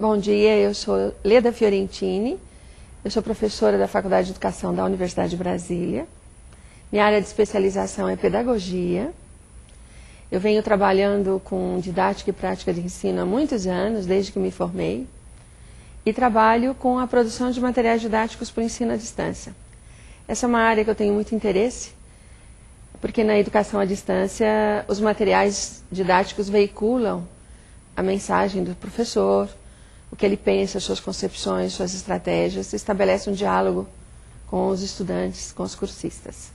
Bom dia, eu sou Leda Fiorentini, eu sou professora da Faculdade de Educação da Universidade de Brasília. Minha área de especialização é pedagogia. Eu venho trabalhando com didática e prática de ensino há muitos anos, desde que me formei, e trabalho com a produção de materiais didáticos para o ensino à distância. Essa é uma área que eu tenho muito interesse, porque na educação à distância os materiais didáticos veiculam a mensagem do professor, o que ele pensa, suas concepções, suas estratégias, estabelece um diálogo com os estudantes, com os cursistas.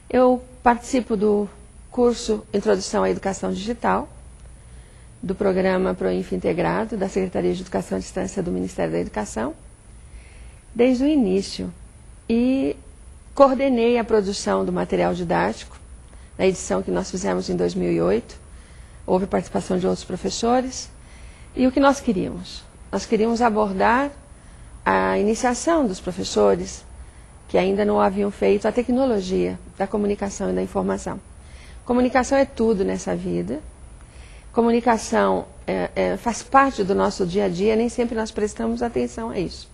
Eu participo do curso Introdução à Educação Digital, do programa ProInf Integrado, da Secretaria de Educação à Distância do Ministério da Educação, desde o início, e coordenei a produção do material didático, na edição que nós fizemos em 2008, houve participação de outros professores, e o que nós queríamos? Nós queríamos abordar a iniciação dos professores que ainda não haviam feito a tecnologia da comunicação e da informação. Comunicação é tudo nessa vida. Comunicação faz parte do nosso dia a dia, nem sempre nós prestamos atenção a isso.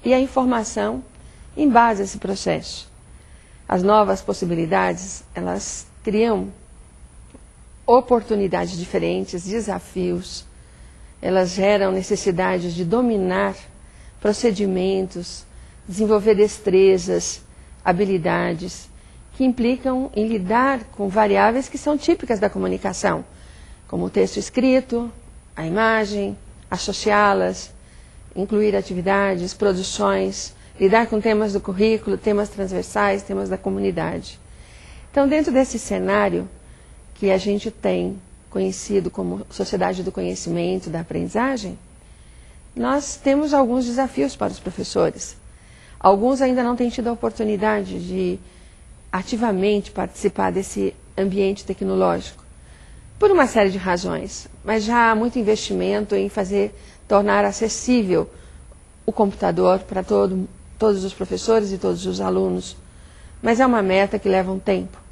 E a informação embasa esse processo. As novas possibilidades, elas criam oportunidades diferentes, desafios, elas geram necessidade de dominar procedimentos, desenvolver destrezas, habilidades, que implicam em lidar com variáveis que são típicas da comunicação, como o texto escrito, a imagem, associá-las, incluir atividades, produções, lidar com temas do currículo, temas transversais, temas da comunidade. Então, dentro desse cenário que a gente tem conhecido como sociedade do conhecimento, da aprendizagem, nós temos alguns desafios para os professores. Alguns ainda não têm tido a oportunidade de ativamente participar desse ambiente tecnológico, por uma série de razões, mas já há muito investimento em tornar acessível o computador para todos os professores e todos os alunos, mas é uma meta que leva um tempo.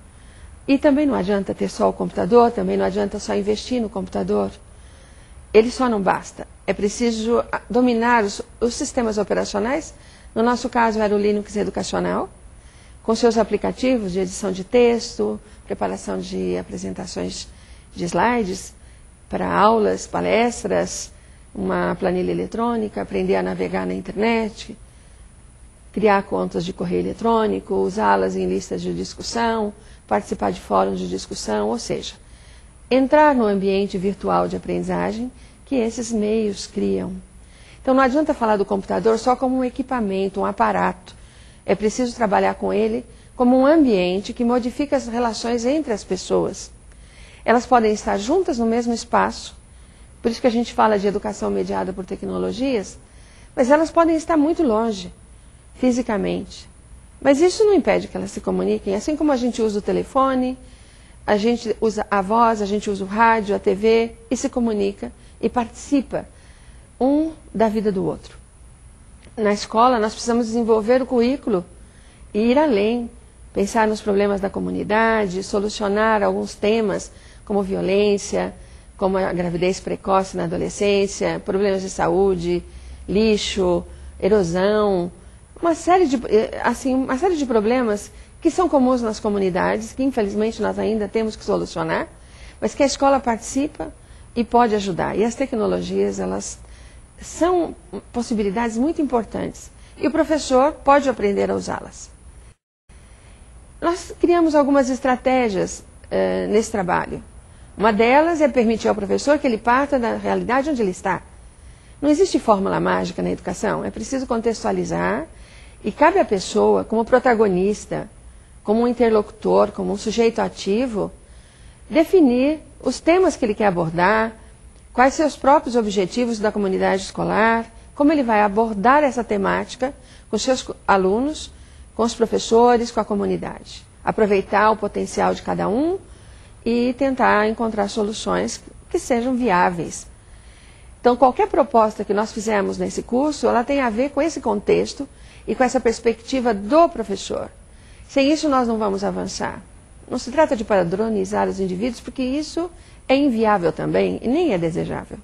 E também não adianta ter só o computador, também não adianta só investir no computador. Ele só não basta. É preciso dominar os sistemas operacionais. No nosso caso era o Linux Educacional, com seus aplicativos de edição de texto, preparação de apresentações de slides para aulas, palestras, uma planilha eletrônica, aprender a navegar na internet, criar contas de correio eletrônico, usá-las em listas de discussão, participar de fóruns de discussão, ou seja, entrar no ambiente virtual de aprendizagem que esses meios criam. Então não adianta falar do computador só como um equipamento, um aparato. É preciso trabalhar com ele como um ambiente que modifica as relações entre as pessoas. Elas podem estar juntas no mesmo espaço, por isso que a gente fala de educação mediada por tecnologias, mas elas podem estar muito longe, fisicamente. Mas isso não impede que elas se comuniquem, assim como a gente usa o telefone, a gente usa a voz, a gente usa o rádio, a TV, e se comunica e participa um da vida do outro. Na escola, nós precisamos desenvolver o currículo e ir além, pensar nos problemas da comunidade, solucionar alguns temas como violência, como a gravidez precoce na adolescência, problemas de saúde, lixo, erosão, uma série de problemas que são comuns nas comunidades, que infelizmente nós ainda temos que solucionar, mas que a escola participa e pode ajudar. E as tecnologias, elas são possibilidades muito importantes. E o professor pode aprender a usá-las. Nós criamos algumas estratégias nesse trabalho. Uma delas é permitir ao professor que ele parta da realidade onde ele está. Não existe fórmula mágica na educação, é preciso contextualizar. E cabe à pessoa, como protagonista, como um interlocutor, como um sujeito ativo, definir os temas que ele quer abordar, quais seus próprios objetivos da comunidade escolar, como ele vai abordar essa temática com seus alunos, com os professores, com a comunidade. Aproveitar o potencial de cada um e tentar encontrar soluções que sejam viáveis. Então, qualquer proposta que nós fizemos nesse curso, ela tem a ver com esse contexto e com essa perspectiva do professor. Sem isso, nós não vamos avançar. Não se trata de padronizar os indivíduos, porque isso é inviável também e nem é desejável.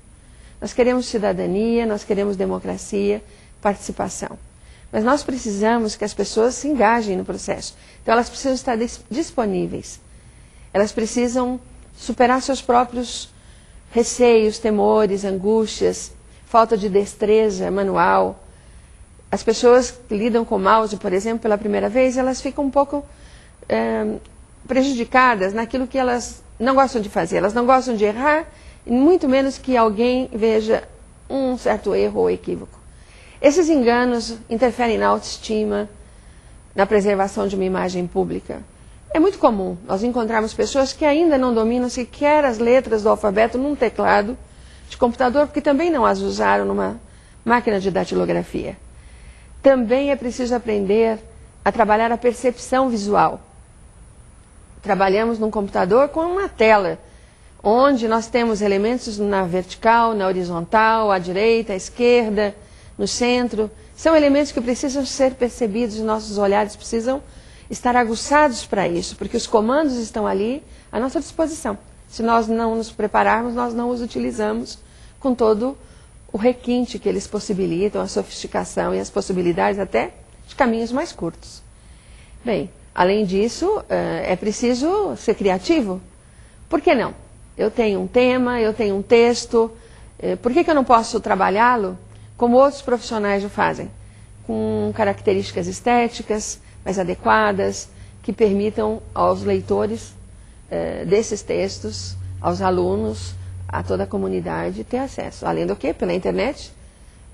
Nós queremos cidadania, nós queremos democracia, participação. Mas nós precisamos que as pessoas se engajem no processo. Então elas precisam estar disponíveis. Elas precisam superar seus próprios receios, temores, angústias, falta de destreza manual. As pessoas que lidam com mouse, por exemplo, pela primeira vez, elas ficam um pouco prejudicadas naquilo que elas não gostam de fazer. Elas não gostam de errar, e muito menos que alguém veja um certo erro ou equívoco. Esses enganos interferem na autoestima, na preservação de uma imagem pública. É muito comum nós encontrarmos pessoas que ainda não dominam sequer as letras do alfabeto num teclado de computador, porque também não as usaram numa máquina de datilografia. Também é preciso aprender a trabalhar a percepção visual. Trabalhamos num computador com uma tela, onde nós temos elementos na vertical, na horizontal, à direita, à esquerda, no centro. São elementos que precisam ser percebidos e nossos olhares precisam estar aguçados para isso, porque os comandos estão ali à nossa disposição. Se nós não nos prepararmos, nós não os utilizamos com todo o requinte que eles possibilitam, a sofisticação e as possibilidades até de caminhos mais curtos. Bem, além disso, é preciso ser criativo. Por que não? Eu tenho um tema, eu tenho um texto, por que eu não posso trabalhá-lo como outros profissionais o fazem? Com características estéticas mais adequadas, que permitam aos leitores desses textos, aos alunos, a toda a comunidade ter acesso. Além do que, pela internet,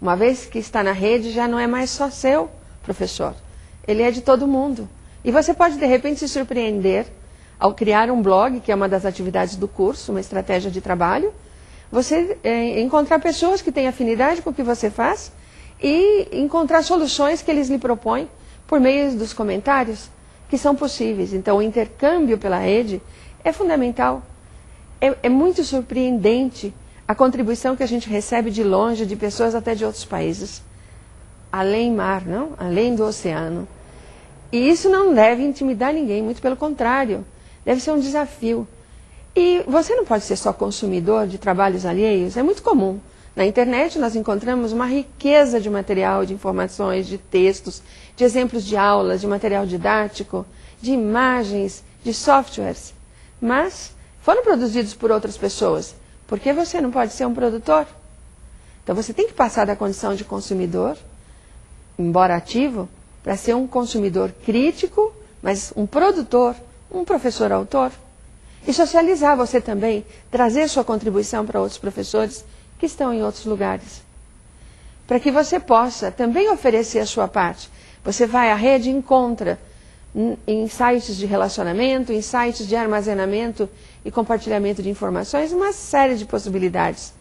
uma vez que está na rede, já não é mais só seu professor. Ele é de todo mundo. E você pode, de repente, se surpreender ao criar um blog, que é uma das atividades do curso, uma estratégia de trabalho, você encontrar pessoas que têm afinidade com o que você faz e encontrar soluções que eles lhe propõem por meio dos comentários, que são possíveis. Então, o intercâmbio pela rede é fundamental. É muito surpreendente a contribuição que a gente recebe de longe, de pessoas até de outros países. Além mar, não? Além do oceano. E isso não deve intimidar ninguém, muito pelo contrário. Deve ser um desafio. E você não pode ser só consumidor de trabalhos alheios. É muito comum. Na internet nós encontramos uma riqueza de material, de informações, de textos, de exemplos de aulas, de material didático, de imagens, de softwares. Mas foram produzidos por outras pessoas. Por que você não pode ser um produtor? Então você tem que passar da condição de consumidor, embora ativo, para ser um consumidor crítico, mas um produtor, um professor autor. E socializar você também, trazer sua contribuição para outros professores que estão em outros lugares. Para que você possa também oferecer a sua parte. Você vai à rede e encontra em sites de relacionamento, em sites de armazenamento e compartilhamento de informações, uma série de possibilidades.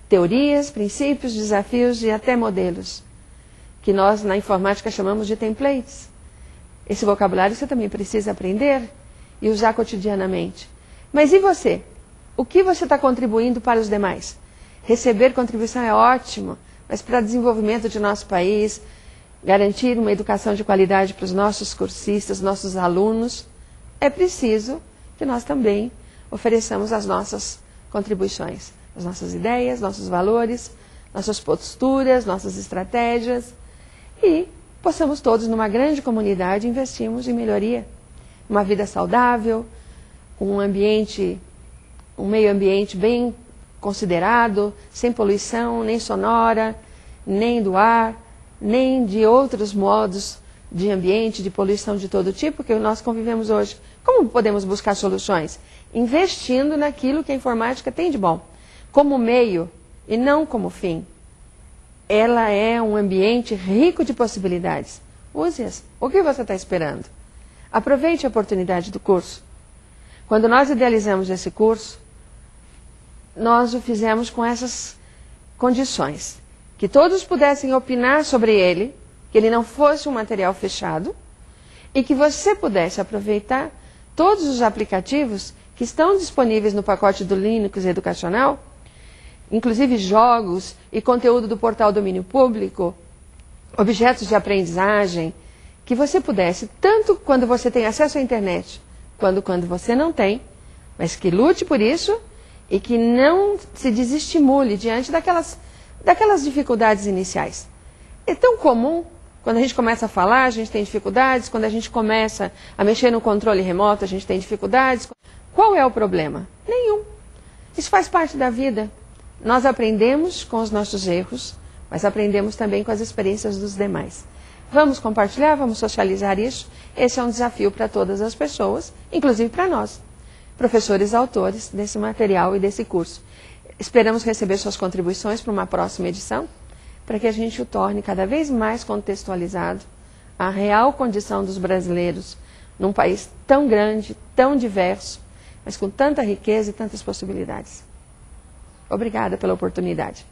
Teorias, princípios, desafios e até modelos, que nós na informática chamamos de templates. Esse vocabulário você também precisa aprender e usar cotidianamente. Mas e você? O que você está contribuindo para os demais? Receber contribuição é ótimo, mas para o desenvolvimento de nosso país, garantir uma educação de qualidade para os nossos cursistas, nossos alunos, é preciso que nós também ofereçamos as nossas contribuições, as nossas ideias, nossos valores, nossas posturas, nossas estratégias, e possamos todos, numa grande comunidade, investirmos em melhoria, uma vida saudável, um meio ambiente bem considerado, sem poluição, nem sonora, nem do ar, nem de outros modos de ambiente, de poluição de todo tipo que nós convivemos hoje. Como podemos buscar soluções? Investindo naquilo que a informática tem de bom, como meio e não como fim. Ela é um ambiente rico de possibilidades. Use-as. O que você está esperando? Aproveite a oportunidade do curso. Quando nós idealizamos esse curso, nós o fizemos com essas condições. Que todos pudessem opinar sobre ele, que ele não fosse um material fechado, e que você pudesse aproveitar todos os aplicativos que estão disponíveis no pacote do Linux educacional, inclusive jogos e conteúdo do portal Domínio Público, objetos de aprendizagem, que você pudesse, tanto quando você tem acesso à internet, quanto quando você não tem, mas que lute por isso e que não se desestimule diante daquelas dificuldades iniciais. É tão comum, quando a gente começa a falar, a gente tem dificuldades, quando a gente começa a mexer no controle remoto, a gente tem dificuldades. Qual é o problema? Nenhum. Isso faz parte da vida. Nós aprendemos com os nossos erros, mas aprendemos também com as experiências dos demais. Vamos compartilhar, vamos socializar isso. Esse é um desafio para todas as pessoas, inclusive para nós, professores autores desse material e desse curso. Esperamos receber suas contribuições para uma próxima edição, para que a gente o torne cada vez mais contextualizado à real condição dos brasileiros num país tão grande, tão diverso, mas com tanta riqueza e tantas possibilidades. Obrigada pela oportunidade.